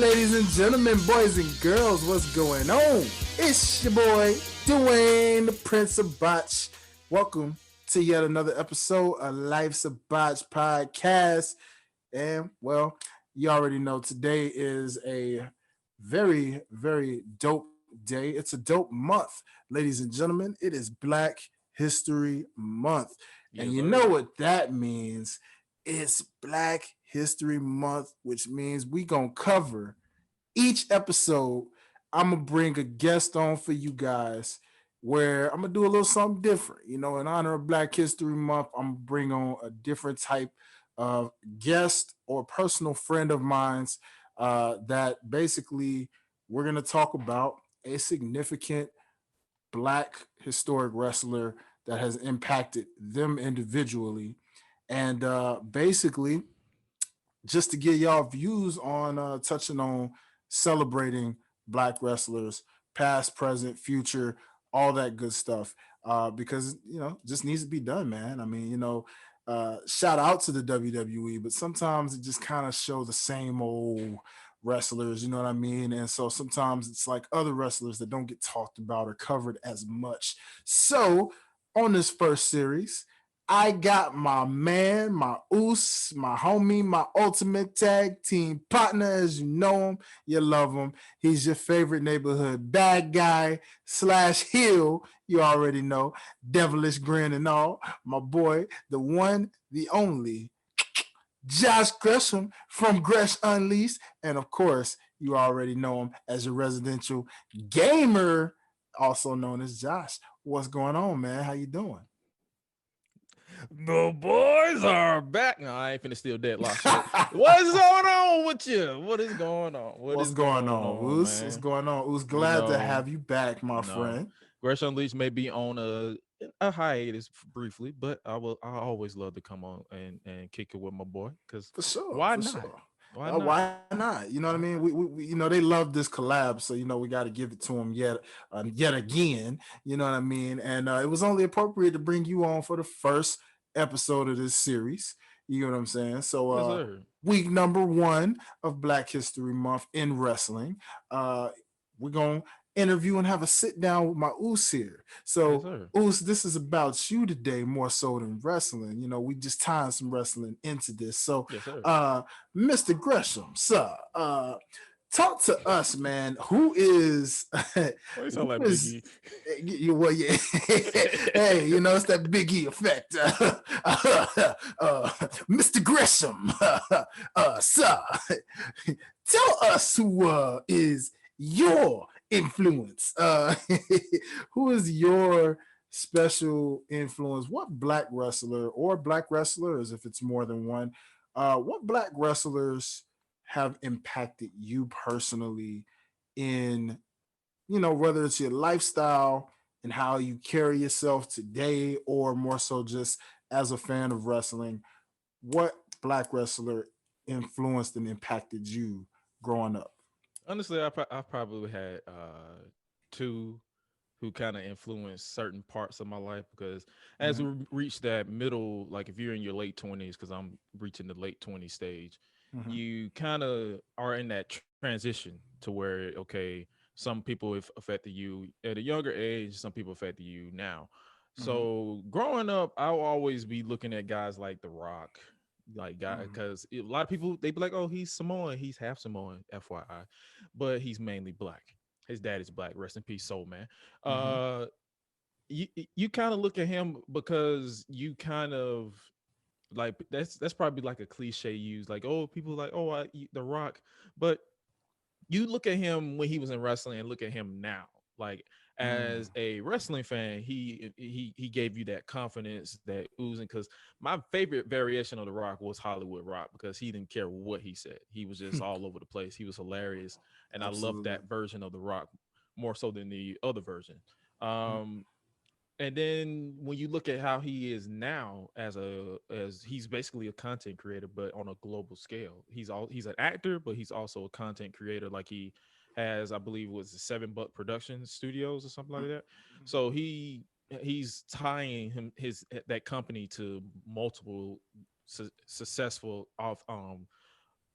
ladies and gentlemen, boys and girls, what's going on? It's your boy, Dwayne, the Prince of Botch. Welcome to yet another episode of Life's a Botch podcast. And, well, you already know today is a very, very dope day. It's a dope month, ladies and gentlemen. It is Black History Month. And Yes, you know sir. what that means. It's Black History Month, which means we gonna cover each episode. I'm gonna bring a guest on for you guys where I'm gonna do a little something different. In honor of Black History Month, I'm gonna bring on a different type of guest or personal friend of mine's that basically we're gonna talk about a significant Black historic wrestler that has impacted them individually. And basically, just to get y'all views on touching on celebrating Black wrestlers, past, present, future, all that good stuff. Because just needs to be done, man. I mean, shout out to the WWE, but sometimes it just kind of show the same old wrestlers, you know what I mean? And so sometimes it's like other wrestlers that don't get talked about or covered as much. So on this first series, I got my man, my oos, my homie, my ultimate tag team partner, as you know him, you love him. He's your favorite neighborhood bad guy slash heel. You already know, devilish grin and all. My boy, the one, the only, Josh Gresham from Gresh Unleashed. And of course, you already know him as your residential gamer, also known as Josh. What's going on, man? How you doing? The boys are back. No, I ain't finna steal deadlock shit. What's going on with you? What is going on? What What's is going going on, on, Oos? What's man? going on? Oos, You glad to know, have you back, my no. friend. Gresh Unleashed may be on a hiatus briefly, but I always love to come on and kick it with my boy. Cause For sure, why for not? sure. Why not? Why not? You know what I Why mean? not? They love this collab, so we got to give it to them yet again. You know what I mean? And it was only appropriate to bring you on for the first episode of this series. You know what I'm saying? So, Yes, sir. week number 1 of Black History Month in wrestling. Uh, we're gonna interview and have a sit down with my Oos here. Yes, So, sir. Oos, this is about you today more so than wrestling. We just tying some wrestling into this. So, Yes, sir. Mr. Gresham, sir, talk to us, man. Who is Why you sound who like is Biggie? well, yeah. Hey, it's that Big E effect. Mr. Gresham, sir, tell us who is your influence. Who is your special influence? What Black wrestler or Black wrestlers, if it's more than one, what Black wrestlers have impacted you personally in, whether it's your lifestyle and how you carry yourself today, or more so just as a fan of wrestling? What Black wrestler influenced and impacted you growing up? Honestly, I probably had two who kind of influenced certain parts of my life because as Mm-hmm. we reach that middle, like if you're in your late 20s, because I'm reaching the late 20s stage, Mm-hmm. you kind of are in that transition to where, okay, some people have affected you at a younger age, some people affected you now. Mm-hmm. So growing up, I'll always be looking at guys like The Rock, like guy, Mm-hmm. because a lot of people they be like, oh, he's Samoan, he's half Samoan, FYI, but he's mainly black. His dad is black. Rest in peace, Soul Man. Mm-hmm. Uh, you kind of look at him because you kind of like that's probably like a cliche used like, oh, people like, oh, I eat The Rock, but you look at him when he was in wrestling and look at him now, like Mm. as a wrestling fan, he gave you that confidence, that oozing. Because my favorite variation of The Rock was Hollywood Rock, because he didn't care what he said, he was just all over the place, he was hilarious, and I loved Absolutely. that version of The Rock more so than the other version. Mm-hmm. um and then when you look at how he is now as he's basically a content creator, but on a global scale. He's an actor, but he's also a content creator. Like he has, I believe, was it 7 Buck Production Studios or something like that. So he's tying his that company to multiple successful off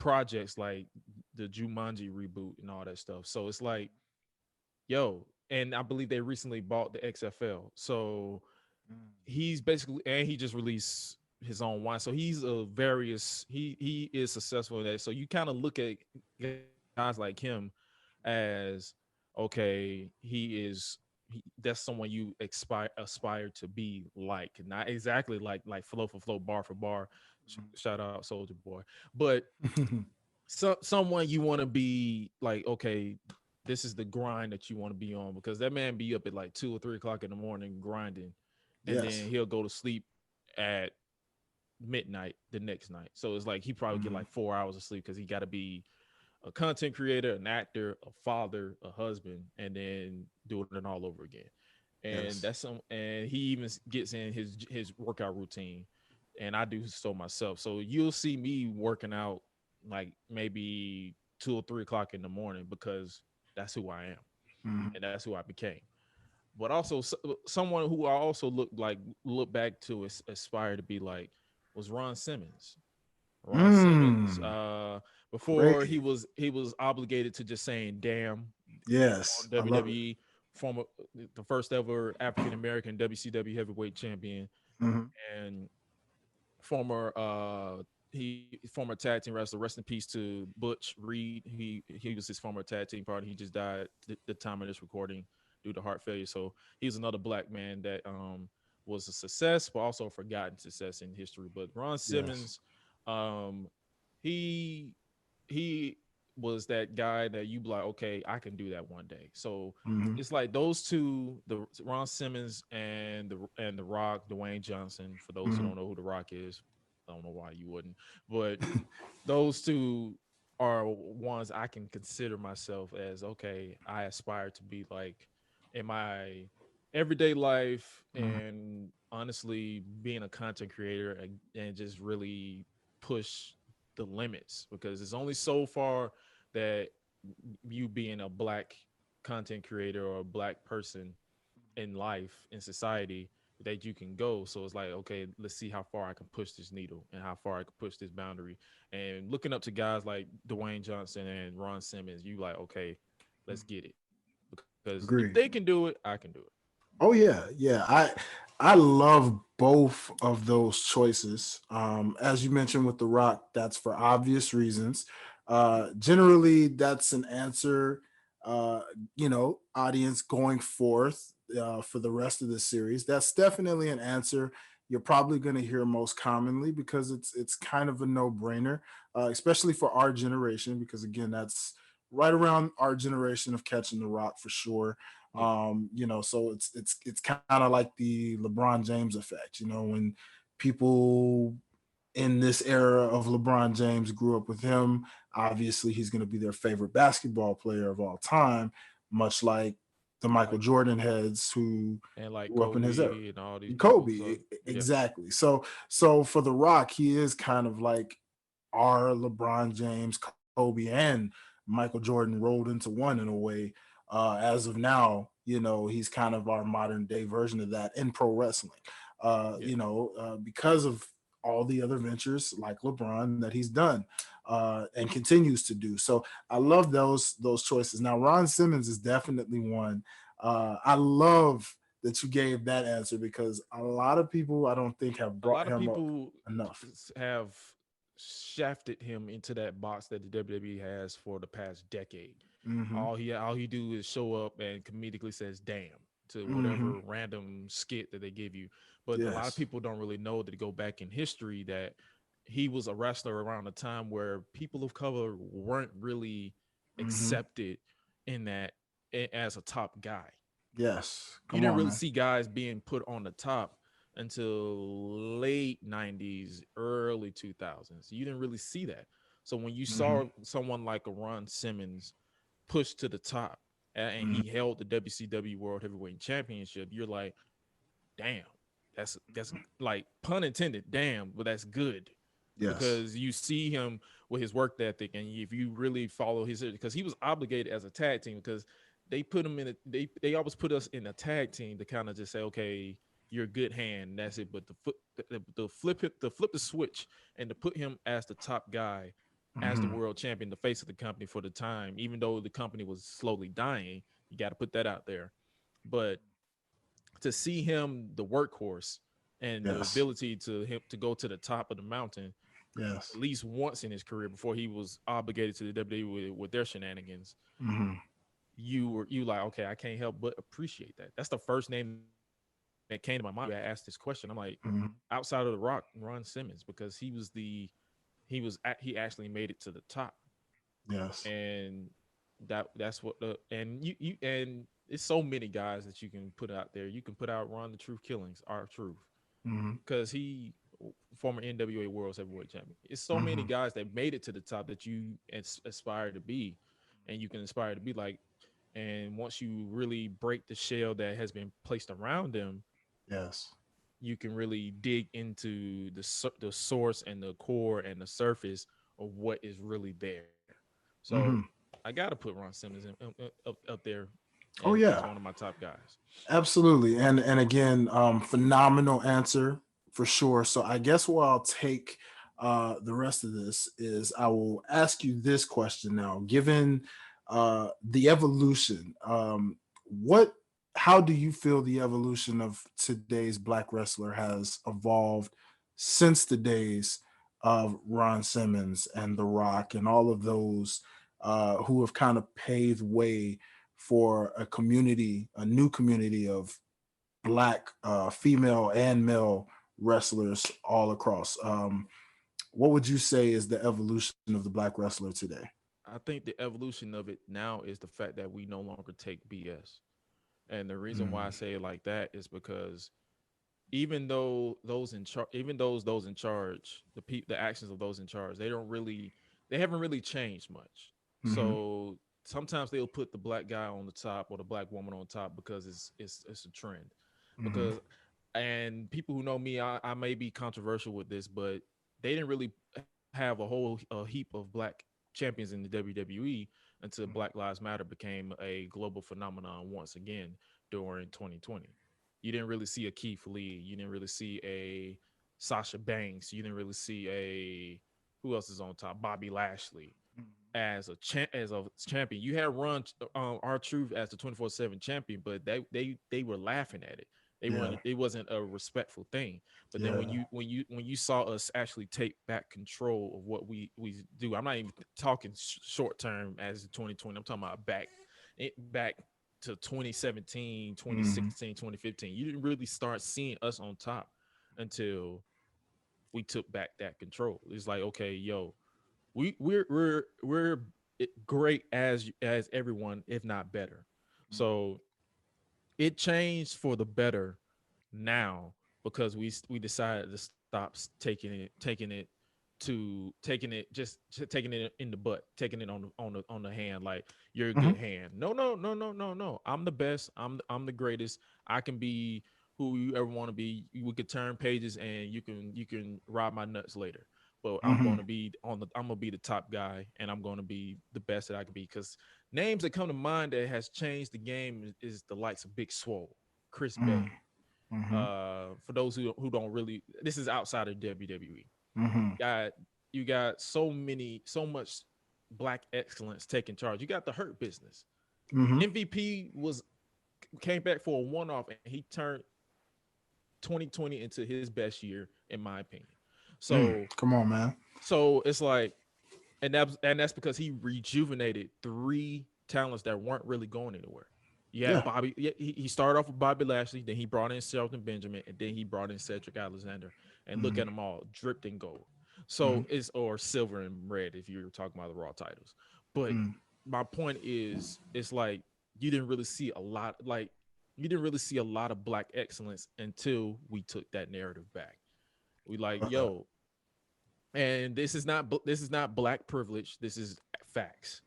projects like the Jumanji reboot and all that stuff. So it's like, yo, and I believe they recently bought the XFL. So he's basically, and he just released his own wine. So he's a various, he is successful in that. So you kind of look at guys like him as, okay, that's someone you aspire to be like, not exactly like flow for flow, bar for bar. Shout out Soldier Boy, but someone you want to be like, okay, this is the grind that you want to be on, because that man be up at like 2 or 3 o'clock in the morning grinding, and then Yes. he'll go to sleep at midnight the next night. So it's like he probably get Mhm. like 4 hours of sleep because he got to be a content creator, an actor, a father, a husband, and then doing it all over again. And Yes. that's some, and he even gets in his workout routine, and I do so myself. So you'll see me working out like maybe 2 or 3 o'clock in the morning, because that's who I am Mhm. and that's who I became. But also someone who I also look back to aspire to be like was Ron Simmons. Ron Simmons, Mm. before Great. he was obligated to just saying "damn" Yes, on I love it. WWE, former the first ever African American WCW heavyweight champion, Mhm. and former former tag team wrestler. Rest in peace to Butch Reed. He was his former tag team partner. He just died the time of this recording due to heart failure. So he's another black man that was a success, but also a forgotten success in history. But Ron Yes. Simmons, um, he he was that guy that you be like, okay, I can do that one day. So Mhm. it's like those two, the Ron Simmons and the Rock, Dwayne Johnson. For those who Mhm. don't know who the Rock is, I don't know why you wouldn't, but those two are ones I can consider myself as, okay, I aspire to be like in my everyday life, Mhm. and honestly being a content creator, and just really push the limits, because it's only so far that you being a black content creator or a black person in life, in society, that you can go. So it's like, okay, let's see how far I can push this needle and how far I can push this boundary. And looking up to guys like Dwayne Johnson and Ron Simmons, you like, okay, let's get it. Because if they Agree. can do it, I can do it. Oh yeah, yeah. I love both of those choices. As you mentioned with The Rock, that's for obvious reasons. Generally, that's an answer. Uh, audience going forth for the rest of the series. That's definitely an answer you're probably going to hear most commonly because it's kind of a no brainer, especially for our generation. Because again, that's right around our generation of catching The Rock for sure. Yeah. So it's kind of like the LeBron James effect, when people in this era of LeBron James grew up with him. Obviously he's going to be their favorite basketball player of all time, much like the Michael Like, Jordan heads who and like grew up in his era. Kobe and all these people. Kobe, So yeah, exactly. So for The Rock, he is kind of like our LeBron James, Kobe, and Michael Jordan rolled into one in a way. As of now, he's kind of our modern day version of that in pro wrestling. yeah. Because of all the other ventures like LeBron that he's done and continues to do. So I love those choices. Now Ron Simmons is definitely one. I love that you gave that answer because a lot of people I don't think have A brought lot of him up people enough. have shafted him into that box that the WWE has for the past decade. Hmm. All he do is show up and comedically says "damn" to Hmm. whatever random skit that they give you. But a lot of Yes. people don't really know, that to go back in history, that he was a wrestler around a time where people of color weren't really Hmm. accepted in that, as a top guy. Yes. You Come didn't on, really man. see guys being put on the top until late 90s, early 2000s. You didn't really see that. So when you Hmm. saw someone like a Ron Simmons push to the top, and Hmm. he held the WCW World Heavyweight Championship, you're like, damn, that's like, pun intended, damn, but that's good, Yes. because you see him with his work ethic, and if you really follow his, because he was obligated as a tag team, because they put him in they always put us in a tag team to kind of just say, okay, you're a good hand, that's it. But the flip the switch and to put him as the top guy, as the Mm-hmm. world champion, the face of the company for the time, even though the company was slowly dying. You got to put that out there. But to see him, the workhorse, and the Yes. ability to him to go to the top of the mountain Yes. at least once in his career before he was obligated to the WWE with their shenanigans, Mm-hmm. you like, okay, I can't help but appreciate that. That's the first name that came to my mind when you asked this question. I'm like, Mm-hmm. outside of the Rock, Ron Simmons, because he actually made it to the top, Yes. and that's what the and and it's so many guys that you can put out there. You can put out Ron the Truth Killings, our Truth, Mm-hmm. because he former NWA World Heavyweight Champion. It's so many Mm-hmm. guys that made it to the top that you aspire to be, and you can aspire to be like. And once you really break the shell that has been placed around them, Yes. you can really dig into the source and the core and the surface of what is really there. So Mm-hmm. I got to put Ron Simmons up there Oh as yeah. one of my top guys. Absolutely. And again, phenomenal answer for sure. So I guess what I'll take the rest of this is I will ask you this question now. Given the evolution, what how do you feel the evolution of today's black wrestler has evolved since the days of Ron Simmons and The Rock and all of those who have kind of paved way for a community, a new community of black female and male wrestlers all across. What would you say is the evolution of the black wrestler today? I think the evolution of it now is the fact that we no longer take BS. And the reason why I Mm, say it like that is because even though those in charge, even those in charge, the actions of those in charge, they haven't really changed much. mm-hmm, So sometimes they'll put the black guy on the top or the black woman on top because it's a trend. mm-hmm, Because and people who know me, I may be controversial with this, but they didn't really have a heap of black champions in the WWE until Black Lives Matter became a global phenomenon once again during 2020. You didn't really see a Keith Lee. You didn't really see a Sasha Banks. You didn't really see a who else is on top? Bobby Lashley as as a champion. You had Run our Truth as the 24/7 champion, but they were laughing at it. They yeah, weren't. It wasn't a respectful thing. But then yeah, when you saw us actually take back control of what we do, I'm not even talking short term as 2020. I'm talking about back to 2017, mm-hmm, 2016, 2015. You didn't really start seeing us on top until we took back that control. It's like, okay, yo, we're great as everyone, if not better. So it changed for the better now because we decided to stop taking it just taking it in the butt, taking it on the hand like you're a mm-hmm, good hand. No. I'm the best. I'm the greatest. I can be who you ever want to be. We could turn pages and you can ride my nuts later. But mm-hmm, I'm gonna be the top guy and I'm gonna be the best that I can be because names that come to mind that has changed the game is the likes of Big Swole, Chris Bay. mm-hmm, For those who don't really, this is outside of WWE. mm-hmm, Got you got so much black excellence taking charge. You got the Hurt Business. mm-hmm. MVP was came back for a one off and he turned 2020 into his best year in my opinion. So Come on, man. it's like and that's because he rejuvenated three talents that weren't really going anywhere. You had Yeah. Bobby. He started off with Bobby Lashley, then he brought in Shelton Benjamin, and then he brought in Cedric Alexander. And look Mm-hmm, at them all, dripped in gold. mm-hmm, So it's or silver and red if you're talking about the Raw titles. But my point is, it's like you didn't really see a lot. Like you didn't really see a lot of black excellence until we took that narrative back. We like, mm-hmm, yo, and this is not black privilege. This is facts.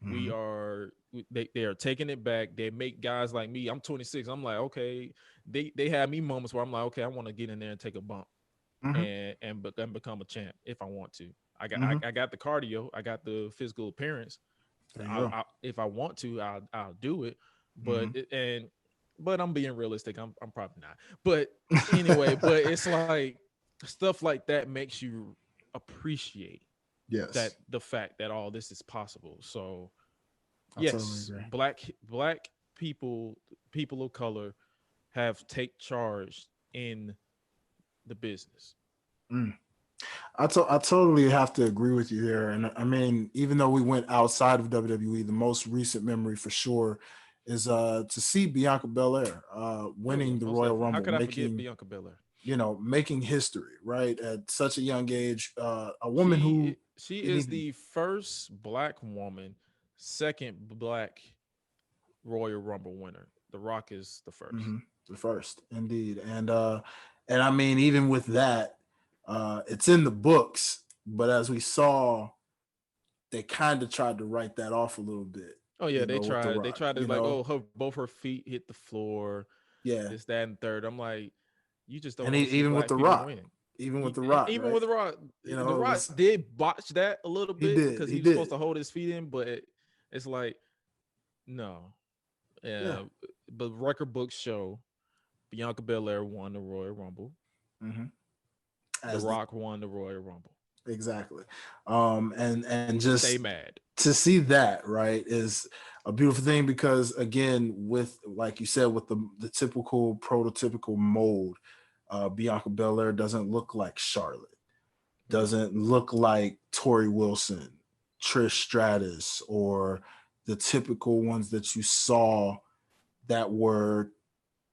We mm-hmm, are they are taking it back. They make guys like me. I'm 26. I'm like, okay. They have me moments where I'm like, okay, I want to get in there and take a bump mm-hmm, and become a champ if I want to. I got mm-hmm. I got the cardio. I got the physical appearance. There you go. If I want to, I'll do it. Mm-hmm. But I'm being realistic. I'm probably not. But anyway, but it's like stuff like that makes you appreciate. Yes, that the fact that all this is possible. So I totally yes, agree. black people, people of color have take charge in the business. Mm. I totally have to agree with you there. And I mean, even though we went outside of WWE, the most recent memory for sure is to see Bianca Belair Oh yeah, winning the most Royal definitely. How Rumble, could I forget making, Bianca Belair? making history, right? At such a young age. A woman She who she didn't is even the first black woman, second black Royal Rumble winner. The Rock is the 1st. mhm, the first, indeed. And I mean, even with that, it's in the books, but as we saw, they kind of tried to write that off a little bit, Oh yeah, they with the tried. They rock, tried to like, oh, her both her feet hit the floor, yeah. this, that, and third. I'm like, you just don't And want to see even with black the people rock, win. even with the rock, Even right? with the It Rock was did botch that a little he bit did, because he he was supposed did, to hold his feet in, but it's like no, yeah. yeah. But record books show Bianca Belair won the Royal Rumble. Hmm. The As the Rock won the Royal Rumble. exactly, and Stay just mad. to see that right is a beautiful thing because again, with like you said, with the typical prototypical mold, Bianca Belair doesn't look like Charlotte, No, doesn't look like Tori Wilson, Trish Stratus, or the typical ones that you saw that were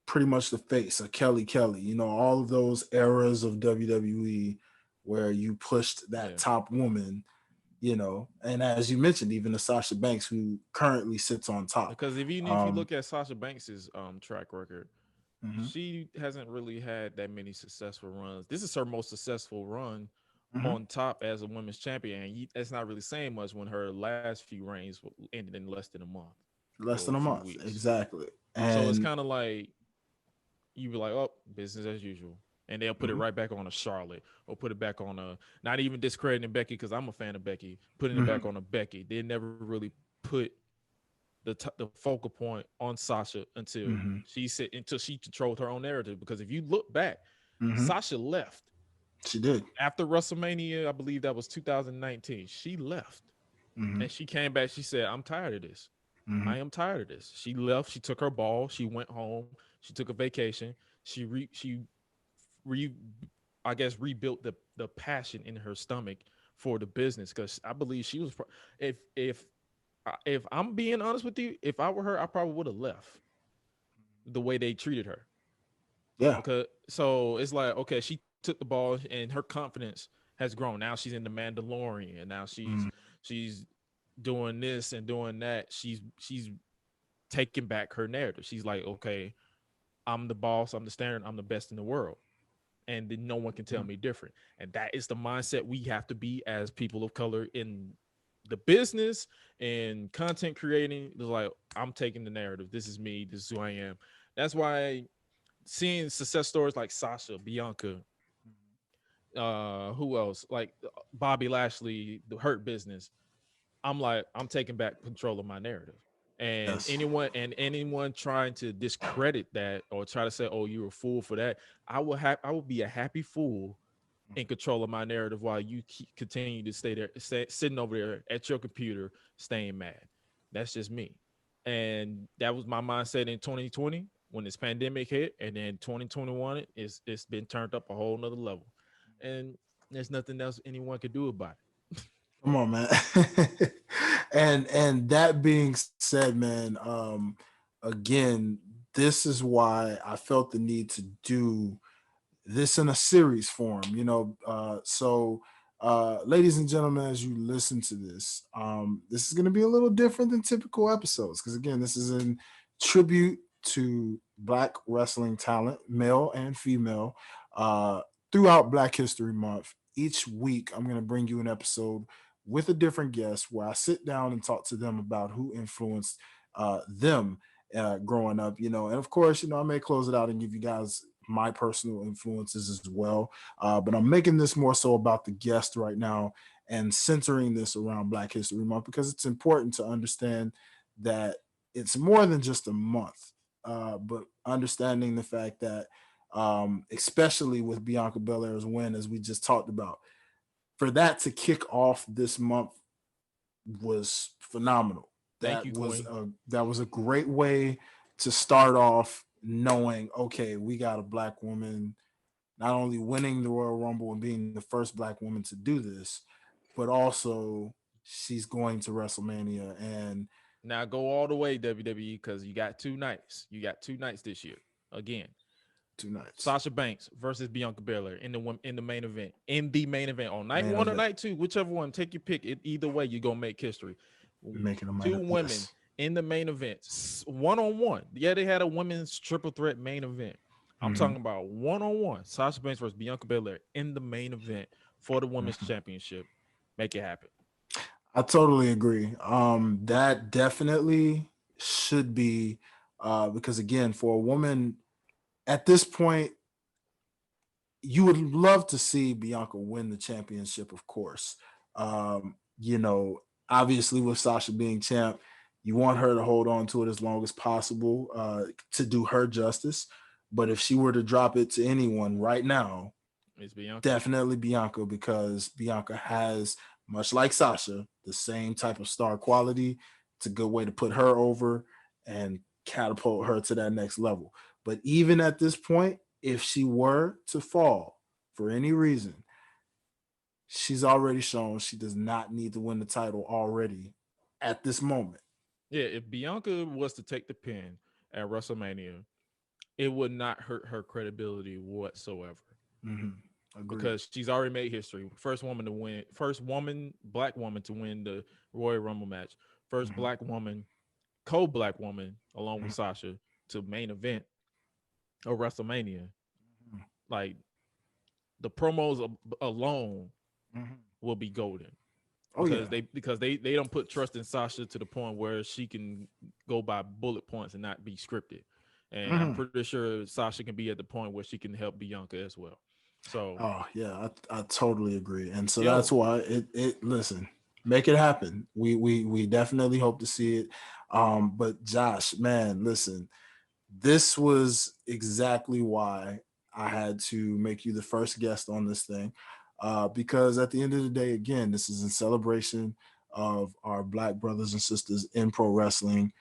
pretty much the face of Kelly Kelly. All of those eras of WWE where you pushed that yeah. top woman, and as you mentioned, even the Sasha Banks who currently sits on top. Because if you Um, look at Sasha Banks's track record, mhm, she hasn't really had that many successful runs. This is her most successful run mhm. on top as a women's champion. And that's not really saying much when her last few reigns ended in less than a month Less or than a a few month, weeks. exactly. So it's And kind of like you be like, oh, business as usual. And they'll put it mhm, right back on a Charlotte or put it back on a, not even discrediting Becky because I'm a fan of Becky, putting it back mhm, on a Becky. They never really put the focal point on Sasha mhm, until she controlled her own narrative. Because if you look back, mhm. Sasha left She did. after WrestleMania. I believe that was 2019. She left Mhm, and she came back. She said, "I'm tired of this. mhm, I am tired of this." She left. She took her ball. She went home. She took a vacation. She re I guess rebuilt the passion in her stomach for the business because I believe she was if I'm being honest with you, if I were her, I probably would have left the way they treated her. yeah. Because so it's like, okay, she took the ball and her confidence has grown. Now she's in the Mandalorian, and now Mhm, she's doing this and doing that. She's taking back her narrative. She's like, okay, I'm the boss, I'm the standard, I'm the best in the world. And then no one can tell mhm. me different. And that is the mindset we have to be as people of color in the business and content creating. It's like, I'm taking the narrative. This is me. This is who I am. That's why seeing success stories like Sasha, Bianca, who else? Like Bobby Lashley, the Hurt Business. I'm like, I'm taking back control of my narrative. And Yes. anyone trying to discredit that or try to say, "Oh, you're a fool for that," I will be a happy fool in control of my narrative while you continue to stay there, sitting over there at your computer, staying mad. That's just me. And that was my mindset in 2020 when this pandemic hit, and then 2021 it's been turned up a whole nother level, and there's nothing else anyone could do about it. Come on, man. And that being said, man, again, this is why I felt the need to do this in a series form, so ladies and gentlemen, as you listen to this, this is going to be a little different than typical episodes because again, this is in tribute to black wrestling talent, male and female, uh, throughout Black History Month. Each week I'm going to bring you an episode with a different guest where I sit down and talk to them about who influenced them growing up, and of course, I may close it out and give you guys my personal influences as well. But I'm making this more so about the guest right now and centering this around Black History Month because it's important to understand that it's more than just a month, but understanding the fact that, especially with Bianca Belair's win, as we just talked about, for that to kick off this month was phenomenal. Thank you, Queen. That was a great way to start off, knowing, okay, we got a black woman not only winning the Royal Rumble and being the first black woman to do this, but also she's going to WrestleMania and Now go all the way WWE because you got two nights. You got two nights this year. Again, 2 nights Sasha Banks versus Bianca Belair in the main event. In the main event on night main one or event, night two, whichever one, take your pick. Either way, you're gonna make history. making a Two main. women Yes. in the main event, one on one. Yeah, they had a women's triple threat main event. I'm Mm-hmm. talking about one on one. Sasha Banks versus Bianca Belair in the main event for the women's Mm-hmm. championship. Make it happen. I totally agree. That definitely should be, because again, for a woman at this point, you would love to see Bianca win the championship, of course. You know, obviously with Sasha being champ, you want her to hold on to it as long as possible, to do her justice. But if she were to drop it to anyone right now, It's Bianca. definitely Bianca, because Bianca has, much like Sasha, the same type of star quality. It's a good way to put her over and catapult her to that next level. But even at this point, if she were to fall for any reason, she's already shown she does not need to win the title already at this moment. Yeah, if Bianca was to take the pin at WrestleMania, it would not hurt her credibility whatsoever Mm-hmm. Agreed. because she's already made history. First woman to win, first woman, black woman to win the Royal Rumble match, first Mm-hmm. black woman, co-black woman, along with Mm-hmm. Sasha, to main event of WrestleMania. Like the promos alone Mm-hmm. will be golden Oh yeah. because they don't put trust in Sasha to the point where she can go by bullet points and not be scripted. And I'm Mm-hmm. pretty sure Sasha can be at the point where she can help Bianca as well. So, Oh yeah, I totally agree, and so that's yo, why it listen, make it happen. We definitely hope to see it. But Josh, man, listen, this was exactly why I had to make you the first guest on this thing, because at the end of the day, again, this is in celebration of our black brothers and sisters in pro wrestling,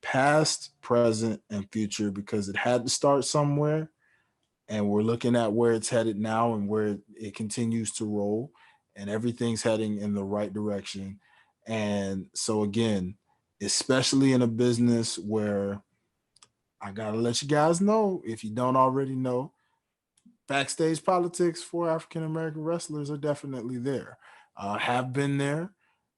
past, present, and future, because it had to start somewhere, and we're looking at where it's headed now and where it continues to roll, and everything's heading in the right direction. And so again, especially in a business where, I gotta let you guys know, if you don't already know, backstage politics for African American wrestlers are definitely there, have been there.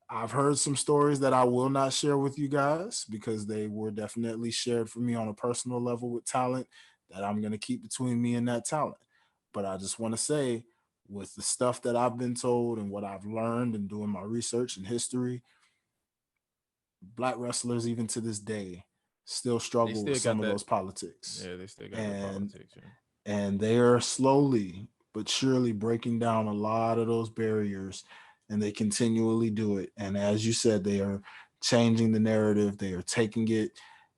I've heard some stories that I will not share with you guys because they were definitely shared for me on a personal level with talent that I'm going to keep between me and that talent. But I just want to say, with the stuff that I've been told and what I've learned and doing my research and history, black wrestlers, even to this day, still they struggle with still some got of that. those politics. Yeah, they still got that And politics. Yeah. they are slowly but surely breaking down a lot of those barriers, and they continually do it. And as you said, they are changing the narrative, they are taking it,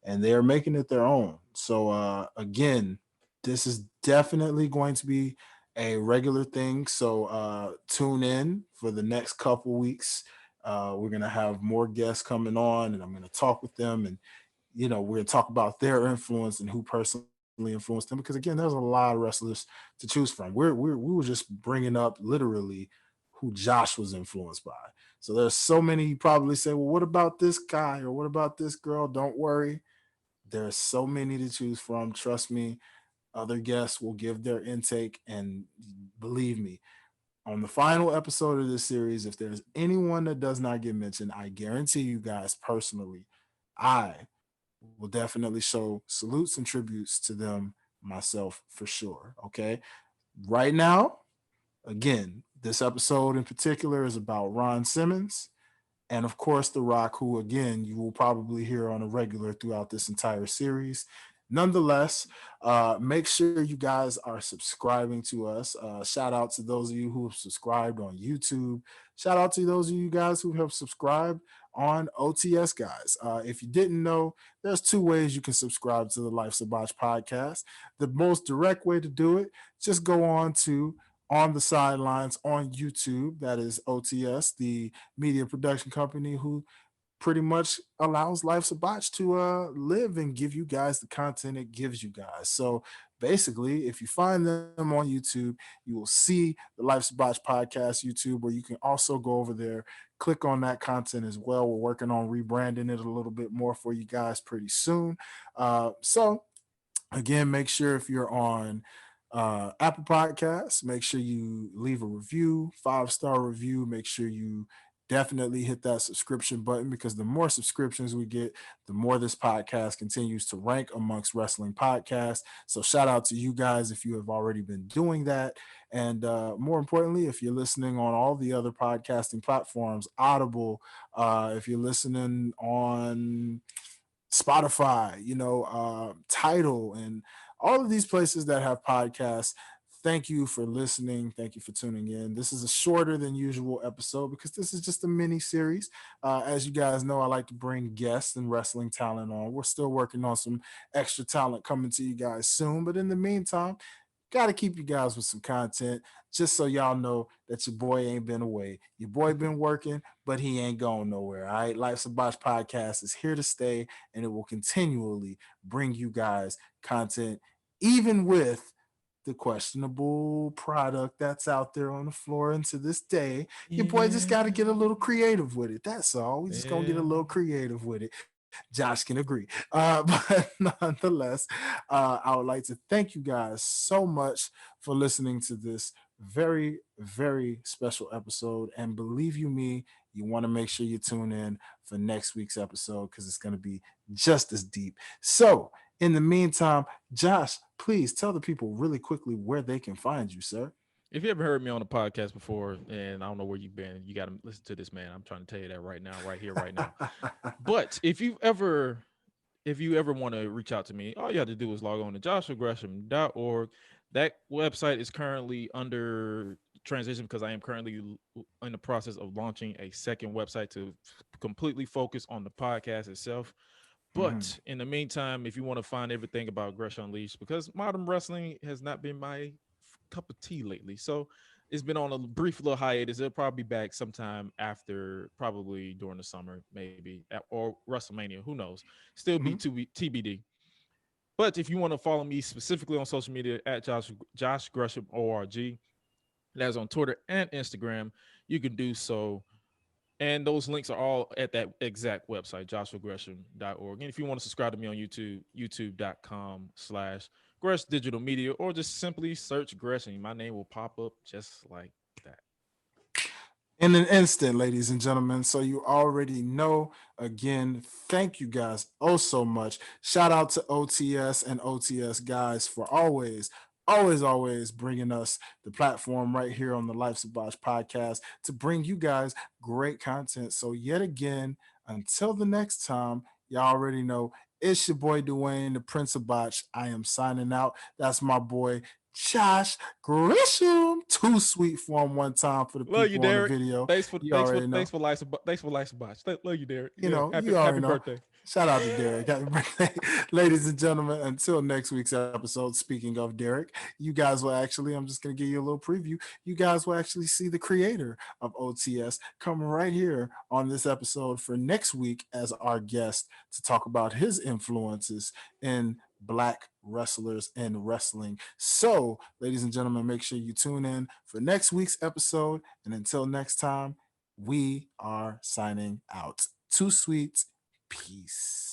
and they are making it their own. So again, this is definitely going to be a regular thing, so tune in for the next couple weeks. We're going to have more guests coming on, and I'm going to talk with them, and we're going to talk about their influence and who personally influenced them. Because again, there's a lot of wrestlers to choose from. We were just bringing up literally who Josh was influenced by. So there's so many. You probably say, well, what about this guy or what about this girl? Don't worry. There's so many to choose from. Trust me. Other guests will give their intake, and believe me, on the final episode of this series, if there's anyone that does not get mentioned, I guarantee you guys personally, I will definitely show salutes and tributes to them myself for sure. Okay. Right now, again, this episode in particular is about Ron Simmons and of course The Rock, who again you will probably hear on a regular throughout this entire series. Nonetheless, make sure you guys are subscribing to us. Shout out to those of you who have subscribed on YouTube. Shout out to those of you guys who have subscribed on OTS, guys. If you didn't know, there's two ways you can subscribe to the Life's a Botch podcast. The most direct way to do it, just go on to on the sidelines on YouTube. That is OTS, the media production company who pretty much allows Life's a Botch to live and give you guys the content it gives you guys. So basically, if you find them on YouTube, you will see the Life's a Botch podcast YouTube, where you can also go over there, click on that content as well. We're working on rebranding it a little bit more for you guys pretty soon. So again, make sure if you're on Apple Podcasts, make sure you leave a review, 5-star review. Make sure you definitely hit that subscription button, because the more subscriptions we get, the more this podcast continues to rank amongst wrestling podcasts. So shout out to you guys if you have already been doing that. And more importantly, if you're listening on all the other podcasting platforms, Audible, if you're listening on Spotify, Title, and all of these places that have podcasts. Thank you for listening. Thank you for tuning in. This is a shorter than usual episode because this is just a mini series. As you guys know, I like to bring guests and wrestling talent on. We're still working on some extra talent coming to you guys soon. But in the meantime, got to keep you guys with some content just so y'all know that your boy ain't been away. Your boy been working, but he ain't going nowhere. All right. Life's a Botch podcast is here to stay, and it will continually bring you guys content, even with the questionable product that's out there on the floor. And to this day, your boy just got to Yeah. get a little creative with it. That's all. We just gonna get a Yeah. little creative with it. Josh can agree. But nonetheless, I would like to thank you guys so much for listening to this very, very special episode. And believe you me, you want to make sure you tune in for next week's episode because it's going to be just as deep. So, in the meantime, Josh, please tell the people really quickly where they can find you, sir. If you ever heard me on a podcast before, and I don't know where you've been, you got to listen to this man. I'm trying to tell you that right now, right here, right now. But if you ever want to reach out to me, all you have to do is log on to joshuagresham.org. That website is currently under transition because I am currently in the process of launching a second website to completely focus on the podcast itself. Mhm. But in the meantime, if you want to find everything about Gresh Unleashed, because modern wrestling has not been my cup of tea lately, so it's been on a brief little hiatus. It'll probably be back sometime after, probably during the summer, maybe, or WrestleMania. Who knows? Still be Mhm. to be TBD. But if you want to follow me specifically on social media at Josh Gresham ORG, that's on Twitter and Instagram, you can do so, and those links are all at that exact website, joshuagresham.org. And if you want to subscribe to me on YouTube, youtube.com/Gresh Digital Media, or just simply search Gresh and my name will pop up just like that. In an instant, ladies and gentlemen. So you already know. Again, thank you guys oh so much. Shout out to OTS and OTS guys for always bringing us the platform right here on the Life's a Bosch podcast to bring you guys great content. So yet again, until the next time, y'all already know it's your boy Dwayne, the Prince of Botch. I am signing out. That's my boy Josh Gresham. Too sweet for him one time for the Love you, people on the Derek. video. Thanks for You thanks for already thanks know. for life. Thanks for life Botch. Love you, Derek. You Yeah, know, happy you happy already know. birthday. Shout out to Derek. Happy birthday. Ladies and gentlemen, until next week's episode, speaking of Derek, you guys will actually, I'm just going to give you a little preview. You guys will actually see the creator of OTS come right here on this episode for next week as our guest to talk about his influences in black wrestlers and wrestling. So, ladies and gentlemen, make sure you tune in for next week's episode. And until next time, we are signing out. Too sweet. Peace.